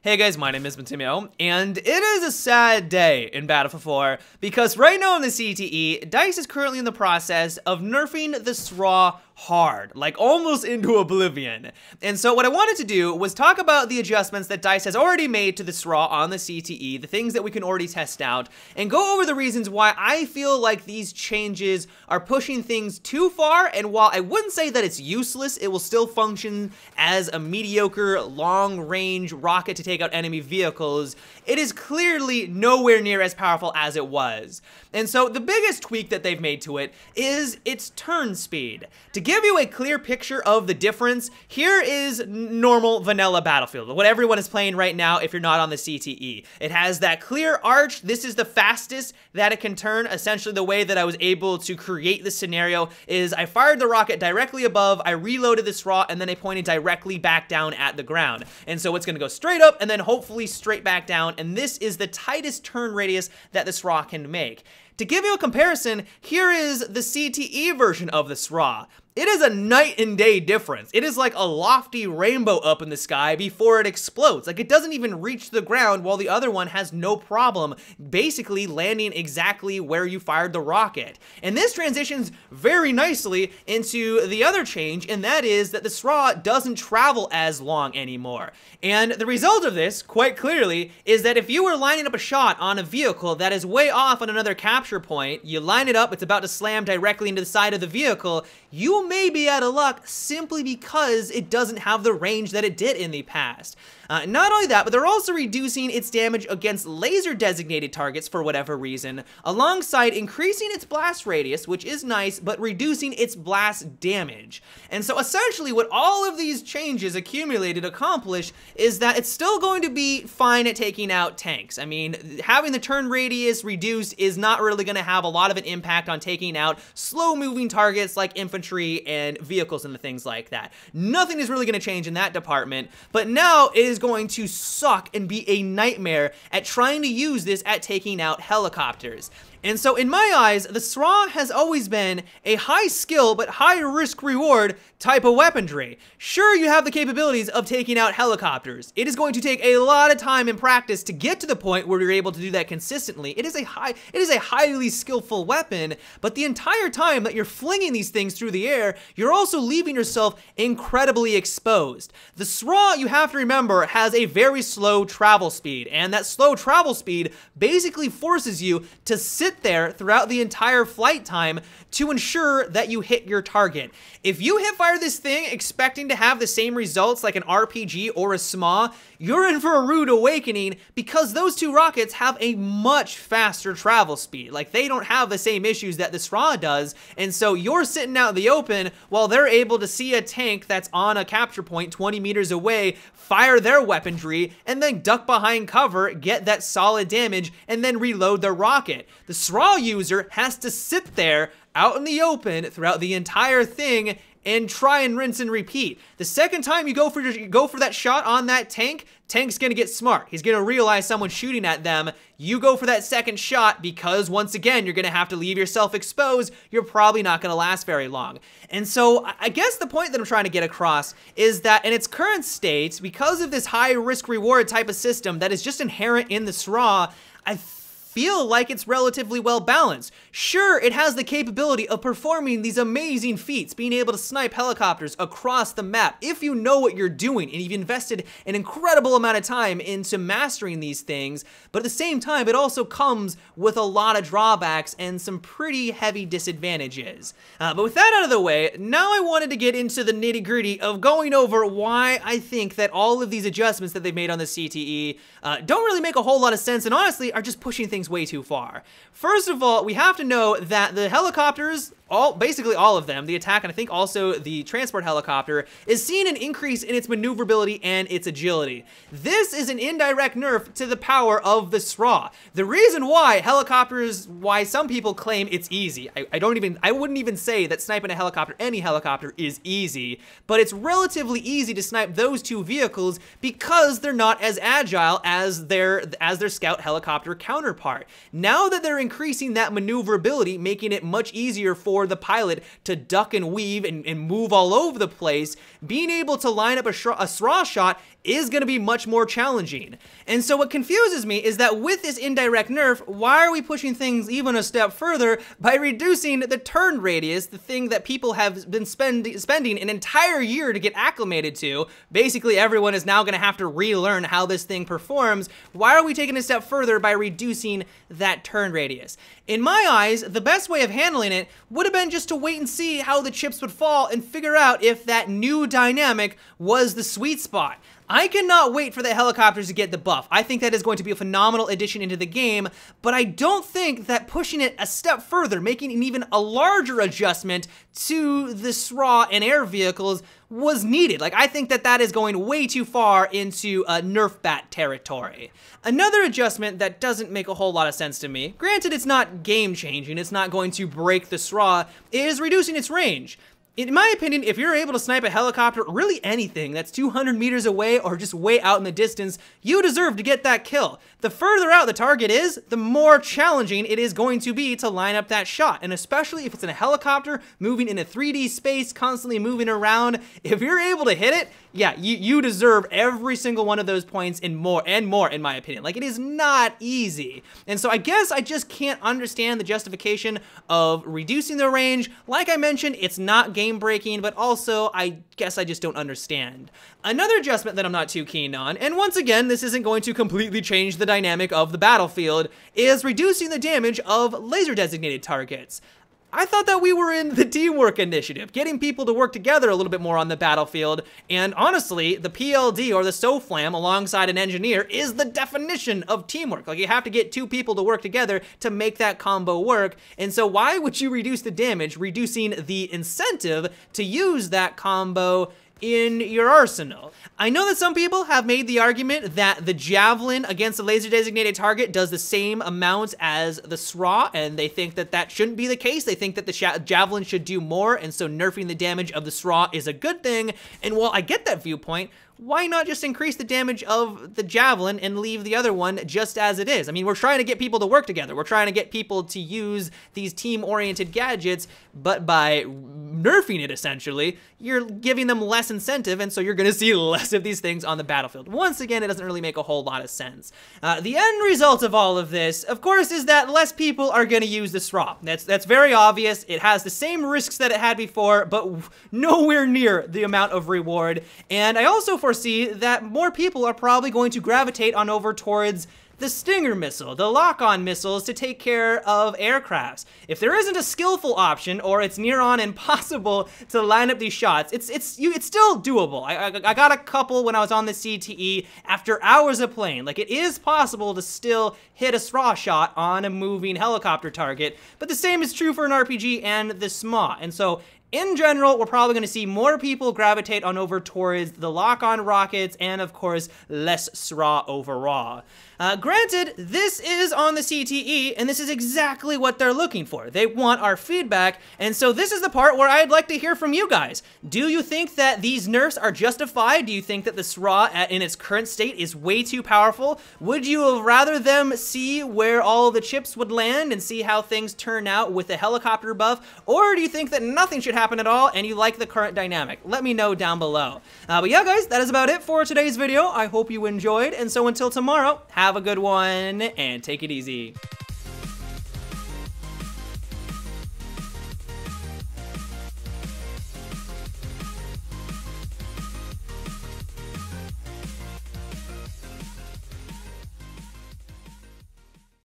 Hey guys, my name is Matimio, and it is a sad day in Battlefield 4 because right now in the CTE, DICE is currently in the process of nerfing the SRAW hard, like almost into oblivion. And so what I wanted to do was talk about the adjustments that DICE has already made to the SRAW on the CTE, the things that we can already test out, and go over the reasons why I feel like these changes are pushing things too far, and while I wouldn't say that it's useless, it will still function as a mediocre long-range rocket to take out enemy vehicles, it is clearly nowhere near as powerful as it was. And so the biggest tweak that they've made to it is its turn speed. To give you a clear picture of the difference, here is normal vanilla Battlefield, what everyone is playing right now if you're not on the CTE. It has that clear arch. This is the fastest that it can turn. Essentially, the way that I was able to create this scenario is I fired the rocket directly above, I reloaded the SRAW, and then I pointed directly back down at the ground. And so it's going to go straight up and then hopefully straight back down, and this is the tightest turn radius that the SRAW can make. To give you a comparison, here is the CTE version of the SRAW. It is a night and day difference. It is like a lofty rainbow up in the sky before it explodes. Like, it doesn't even reach the ground, while the other one has no problem basically landing exactly where you fired the rocket. And this transitions very nicely into the other change, and that is that the SRAW doesn't travel as long anymore. And the result of this, quite clearly, is that if you were lining up a shot on a vehicle that is way off on another capture point, you line it up, it's about to slam directly into the side of the vehicle, you may be out of luck simply because it doesn't have the range that it did in the past. Not only that, but they're also reducing its damage against laser-designated targets for whatever reason, alongside increasing its blast radius, which is nice, but reducing its blast damage. And so essentially what all of these changes accumulated accomplish is that it's still going to be fine at taking out tanks. I mean, having the turn radius reduced is not really going to have a lot of an impact on taking out slow-moving targets like infantry and vehicles and things like that. Nothing is really going to change in that department, but now it is going to suck and be a nightmare at trying to use this at taking out helicopters. And so in my eyes, the SRAW has always been a high skill but high risk reward type of weaponry. Sure, you have the capabilities of taking out helicopters. It is going to take a lot of time and practice to get to the point where you're able to do that consistently. It is a highly skillful weapon, but the entire time that you're flinging these things through the air, you're also leaving yourself incredibly exposed. The SRAW, you have to remember, has a very slow travel speed, and that slow travel speed basically forces you to sit there throughout the entire flight time to ensure that you hit your target. If you hit fire this thing expecting to have the same results like an RPG or a SMAW, you're in for a rude awakening because those two rockets have a much faster travel speed. Like, they don't have the same issues that the SRAW does, and so you're sitting out in the open while they're able to see a tank that's on a capture point 20 meters away, fire their weaponry, and then duck behind cover, get that solid damage, and then reload their rocket. The SRAW user has to sit there out in the open throughout the entire thing and try and rinse and repeat. The second time you go for that shot on that tank, tank's gonna get smart. He's gonna realize someone's shooting at them. You go for that second shot because, once again, you're gonna have to leave yourself exposed. You're probably not gonna last very long. And so I guess the point that I'm trying to get across is that in its current state, because of this high risk reward type of system that is just inherent in the SRAW, I feel like it's relatively well balanced. Sure, it has the capability of performing these amazing feats, being able to snipe helicopters across the map if you know what you're doing and you've invested an incredible amount of time into mastering these things, but at the same time, it also comes with a lot of drawbacks and some pretty heavy disadvantages. But with that out of the way, now I wanted to get into the nitty-gritty of going over why I think that all of these adjustments that they've made on the CTE don't really make a whole lot of sense and honestly are just pushing things way too far. First of all, we have to know that the helicopters, basically all of them, the attack and I think also the transport helicopter, is seeing an increase in its maneuverability and its agility. This is an indirect nerf to the power of the SRAW. The reason why some people claim it's easy, I wouldn't even say that sniping a helicopter, any helicopter, is easy, but it's relatively easy to snipe those two vehicles because they're not as agile as their scout helicopter counterparts. part. Now that they're increasing that maneuverability, making it much easier for the pilot to duck and weave and move all over the place, being able to line up a SRAW shot is going to be much more challenging. And so what confuses me is that with this indirect nerf, why are we pushing things even a step further by reducing the turn radius, the thing that people have been spending an entire year to get acclimated to? Basically, everyone is now going to have to relearn how this thing performs. Why are we taking a step further by reducing that turn radius? In my eyes, the best way of handling it would have been just to wait and see how the chips would fall and figure out if that new dynamic was the sweet spot. I cannot wait for the helicopters to get the buff. I think that is going to be a phenomenal addition into the game, but I don't think that pushing it a step further, making an even a larger adjustment to the SRAW and air vehicles was needed. Like, I think that that is going way too far into Nerf bat territory. Another adjustment that doesn't make a whole lot of sense to me, granted it's not game-changing, it's not going to break the SRAW, is reducing its range. In my opinion, if you're able to snipe a helicopter, really anything that's 200 meters away or just way out in the distance, you deserve to get that kill. The further out the target is, the more challenging it is going to be to line up that shot. And especially if it's in a helicopter, moving in a 3D space, constantly moving around, if you're able to hit it, yeah, you deserve every single one of those points and more, in my opinion. Like, it is not easy. And so I guess I just can't understand the justification of reducing the range. Like I mentioned, it's not game breaking, but also I guess I just don't understand. Another adjustment that I'm not too keen on, and once again, this isn't going to completely change the dynamic of the battlefield, is reducing the damage of laser designated targets. I thought that we were in the teamwork initiative, getting people to work together a little bit more on the battlefield, and honestly, the PLD or the SOFLAM alongside an engineer is the definition of teamwork. Like, you have to get two people to work together to make that combo work, and so why would you reduce the damage, reducing the incentive to use that combo in your arsenal? I know that some people have made the argument that the javelin against a laser designated target does the same amount as the SRAW, and they think that that shouldn't be the case. They think that the javelin should do more, and so nerfing the damage of the SRAW is a good thing. And while I get that viewpoint, why not just increase the damage of the javelin and leave the other one just as it is? I mean, we're trying to get people to work together. We're trying to get people to use these team-oriented gadgets, but by nerfing it, essentially, you're giving them less incentive, and so you're going to see less of these things on the battlefield. Once again, it doesn't really make a whole lot of sense. The end result of all of this, of course, is that less people are going to use the SRAW. That's very obvious. It has the same risks that it had before, but nowhere near the amount of reward. And I also foresee that more people are probably going to gravitate on over towards the Stinger missile, the lock-on missiles to take care of aircrafts. If there isn't a skillful option, or it's near on impossible to line up these shots, it's still doable. I got a couple when I was on the CTE after hours of playing. Like, it is possible to still hit a SRAW shot on a moving helicopter target, but the same is true for an RPG and the SMAW. And so in general, we're probably going to see more people gravitate on over towards the lock-on rockets and, of course, less SRAW overall. Granted, this is on the CTE, and this is exactly what they're looking for. They want our feedback, and so this is the part where I'd like to hear from you guys. Do you think that these nerfs are justified? Do you think that the SRAW in its current state is way too powerful? Would you have rather them see where all the chips would land and see how things turn out with the helicopter buff? Or do you think that nothing should happen at all and you like the current dynamic? Let me know down below. But yeah, guys, that is about it for today's video. I hope you enjoyed, and so until tomorrow, have a good one and take it easy.